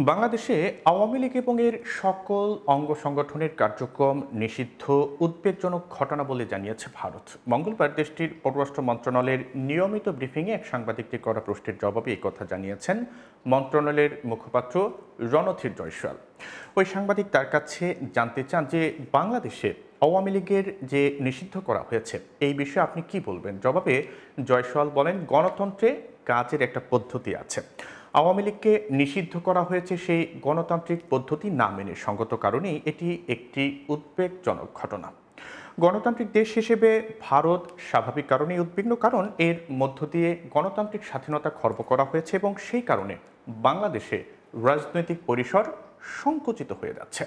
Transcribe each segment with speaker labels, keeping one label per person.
Speaker 1: বাংলাদেশে আওয়ামী লীগ এবং এর সকল অঙ্গ সংগঠনের কার্যক্রম নিষিদ্ধ উদ্বেগজনক ঘটনা বলে জানিয়েছে ভারত। মঙ্গলবার দেশটির পররাষ্ট্র মন্ত্রণালয়ের নিয়মিত ব্রিফিংয়ে এক সাংবাদিকদের করা প্রশ্নের জবাবে এই কথা জানিয়েছেন মন্ত্রণালয়ের মুখপাত্র রণধীর জয়সওয়াল। ওই সাংবাদিক তার কাছে জানতে চান যে বাংলাদেশে আওয়ামী লীগের যে নিষিদ্ধ করা হয়েছে এই বিষয়ে আপনি কি বলবেন। জবাবে জয়সওয়াল বলেন, গণতন্ত্রে কাজের একটা পদ্ধতি আছে। আওয়ামী লীগকে নিষিদ্ধ করা হয়েছে সেই গণতান্ত্রিক পদ্ধতি না মেনে, সঙ্গত কারণেই এটি একটি উদ্বেগজনক ঘটনা। গণতান্ত্রিক দেশ হিসেবে ভারত স্বাভাবিক কারণেই উদ্বিগ্ন, কারণ এর মধ্য দিয়ে গণতান্ত্রিক স্বাধীনতা খর্ব করা হয়েছে এবং সেই কারণে বাংলাদেশে রাজনৈতিক পরিসর সংকুচিত হয়ে যাচ্ছে।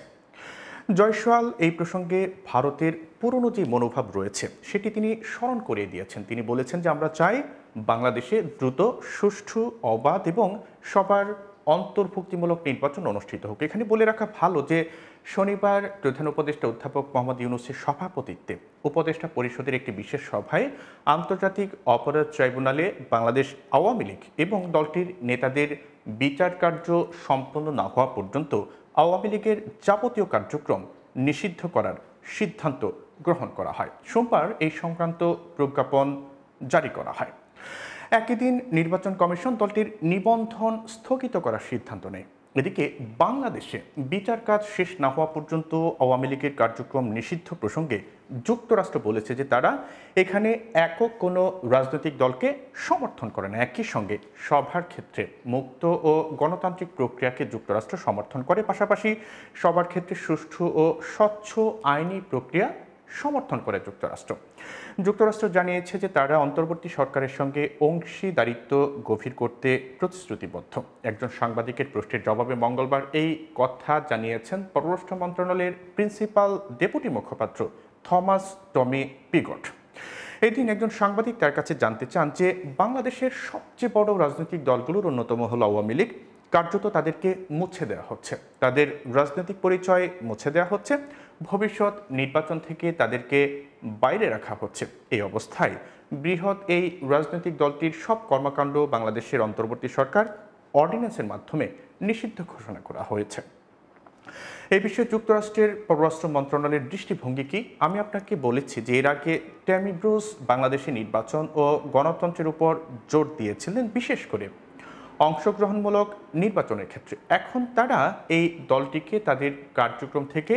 Speaker 1: জয়সওয়াল এই প্রসঙ্গে ভারতের পুরনো যে মনোভাব রয়েছে সেটি তিনি স্মরণ করিয়ে দিয়েছেন। তিনি বলেছেন যে আমরা চাই বাংলাদেশে দ্রুত, সুষ্ঠু, অবাধ এবং সবার অন্তর্ভুক্তিমূলক নির্বাচন অনুষ্ঠিত হোক। এখানে বলে রাখা ভালো যে শনিবার প্রধান উপদেষ্টা অধ্যাপক মোহাম্মদ ইউনূসের সভাপতিত্বে উপদেষ্টা পরিষদের একটি বিশেষ সভায় আন্তর্জাতিক অপরাধ ট্রাইব্যুনালে বাংলাদেশ আওয়ামী লীগ এবং দলটির নেতাদের বিচার কার্য সম্পন্ন না হওয়া পর্যন্ত আওয়ামী লীগের যাবতীয় কার্যক্রম নিষিদ্ধ করার সিদ্ধান্ত গ্রহণ করা হয়। সোমবার এই সংক্রান্ত প্রজ্ঞাপন জারি করা হয়। একই দিন নির্বাচন কমিশন দলটির নিবন্ধন স্থগিত করার সিদ্ধান্ত নেয়। এদিকে বাংলাদেশে বিচার কাজ শেষ না হওয়া পর্যন্ত আওয়ামী লীগের কার্যক্রম নিষিদ্ধ প্রসঙ্গে যুক্তরাষ্ট্র বলেছে যে তারা এখানে একক কোনো রাজনৈতিক দলকে সমর্থন করে না। একই সঙ্গে সভার ক্ষেত্রে মুক্ত ও গণতান্ত্রিক প্রক্রিয়াকে যুক্তরাষ্ট্র সমর্থন করে, পাশাপাশি সবার ক্ষেত্রে সুষ্ঠু ও স্বচ্ছ আইনি প্রক্রিয়া সমর্থন করে যুক্তরাষ্ট্র জানিয়েছে যে তারা অন্তর্বর্তী সরকারের সঙ্গে অংশীদারিত্ব গভীর করতে প্রতিশ্রুতিবদ্ধ। একজন সাংবাদিকের প্রশ্নের জবাবে মঙ্গলবার এই কথা জানিয়েছেন পররাষ্ট্র মন্ত্রণালয়ের প্রিন্সিপাল ডেপুটি মুখপাত্র থমাস টমি পিগট। এদিন একজন সাংবাদিক তার কাছে জানতে চান যে বাংলাদেশের সবচেয়ে বড় রাজনৈতিক দলগুলোর অন্যতম হল আওয়ামী লীগ। কার্যত তাদেরকে মুছে দেওয়া হচ্ছে, তাদের রাজনৈতিক পরিচয় মুছে দেওয়া হচ্ছে, ভবিষ্যৎ নির্বাচন থেকে তাদেরকে বাইরে রাখা হচ্ছে। এই অবস্থায় বৃহৎ এই রাজনৈতিক দলটির সব কর্মকাণ্ড বাংলাদেশের অন্তর্বর্তী সরকার অর্ডিন্যান্সের মাধ্যমে নিষিদ্ধ ঘোষণা করা হয়েছে। এই বিষয়ে যুক্তরাষ্ট্রের পররাষ্ট্র মন্ত্রণালয়ের দৃষ্টিভঙ্গি কি আমি আপনাকে বলেছি যে এর আগে ট্যামি ব্রুস বাংলাদেশে নির্বাচন ও গণতন্ত্রের উপর জোর দিয়েছিলেন, বিশেষ করে অংশগ্রহণমূলক নির্বাচনের ক্ষেত্রে। এখন তারা এই দলটিকে তাদের কার্যক্রম থেকে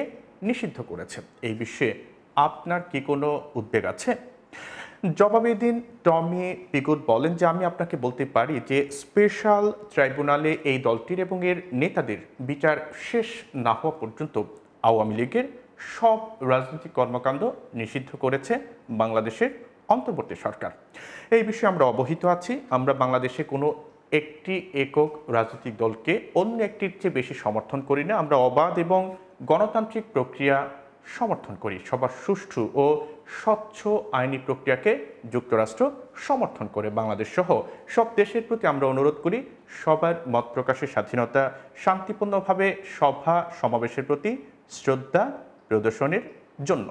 Speaker 1: নিষিদ্ধ করেছে। এই বিষয়ে আপনার কি কোনো উদ্বেগ আছে? জবাবে দিন টমি পিগট বলেন যে আমি আপনাকে বলতে পারি যে স্পেশাল ট্রাইব্যুনালে এই দলটির এবং এর নেতাদের বিচার শেষ না হওয়া পর্যন্ত আওয়ামী লীগের সব রাজনৈতিক কর্মকাণ্ড নিষিদ্ধ করেছে বাংলাদেশের অন্তর্বর্তী সরকার। এই বিষয়ে আমরা অবহিত আছি। আমরা বাংলাদেশে কোনো একটি একক রাজনৈতিক দলকে অন্য একটির চেয়ে বেশি সমর্থন করি না। আমরা অবাধ এবং গণতান্ত্রিক প্রক্রিয়া সমর্থন করি। সবার সুষ্ঠু ও স্বচ্ছ আইনি প্রক্রিয়াকে যুক্তরাষ্ট্র সমর্থন করে। বাংলাদেশ সহ সব দেশের প্রতি আমরা অনুরোধ করি সবার মত প্রকাশের স্বাধীনতা, শান্তিপূর্ণভাবে সভা সমাবেশের প্রতি শ্রদ্ধা প্রদর্শনের জন্য।